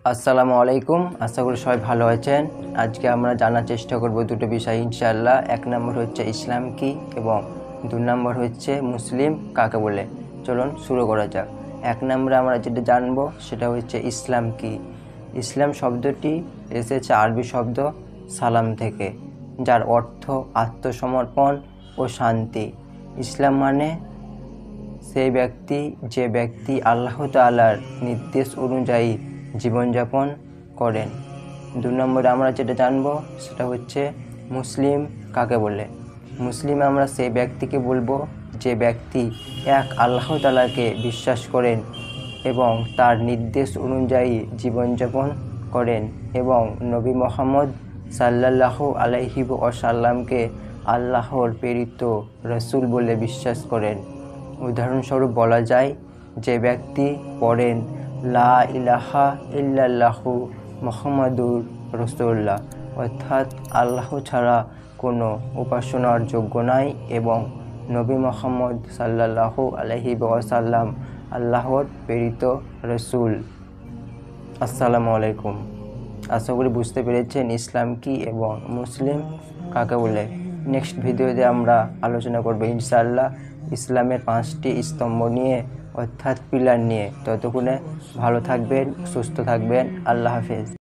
আসসালামু আলাইকুম। আশা করি সবাই ভালো আছেন। আজকে আমরা জানার চেষ্টা করব দুটো বিষয় ইনশাআল্লাহ। এক নম্বর হচ্ছে ইসলাম কি এবং দুই নম্বর হচ্ছে মুসলিম কাকে বলে। চলুন শুরু করা যাক। এক নম্বরে আমরা যেটা জানবো সেটা হচ্ছে ইসলাম কি। ইসলাম শব্দটি এসেছে আরবি শব্দ সালাম থেকে, যার অর্থ আত্মসমর্পণ ও শান্তি। ইসলাম মানে সেই ব্যক্তি যে ব্যক্তি আল্লাহ তাআলার নির্দেশ অনুযায়ী জীবনযাপন করেন। দুই নম্বরে আমরা যেটা জানবো সেটা হচ্ছে মুসলিম কাকে বলে। মুসলিম আমরা সেই ব্যক্তিকে বলবো যে ব্যক্তি এক আল্লাহ তাআলাকে বিশ্বাস করেন এবং তার নির্দেশ অনুযায়ী জীবনযাপন করেন এবং নবী মুহাম্মদ সাল্লাল্লাহু আলাইহি ওয়াসাল্লামকে আল্লাহর প্রেরিত রাসূল বলে বিশ্বাস করেন। উদাহরণস্বরূপ বলা যায়, যে ব্যক্তি পড়েন লা ইলাহা ইল্লাল্লাহু মুহাম্মাদুর রাসূলুল্লাহ, অর্থাৎ আল্লাহ ছাড়া কোনো উপাসনার যোগ্য নাই এবং নবী মুহাম্মদ সাল্লাল্লাহু আলাইহি ওয়াসাল্লাম আল্লাহর প্রেরিত রাসূল। আসসালামু আলাইকুম। আশা করি বুঝতে পেরেছেন ইসলাম কি এবং মুসলিম কাকে বলে। নেক্সট ভিডিওতে আমরা আলোচনা করব ইনশাআল্লাহ ইসলামের 5টি স্তম্ভ নিয়ে, অর্থাৎ পিলার নিয়ে। ততক্ষণে ভালো থাকবেন, সুস্থ থাকবেন। আল্লাহ হাফেজ।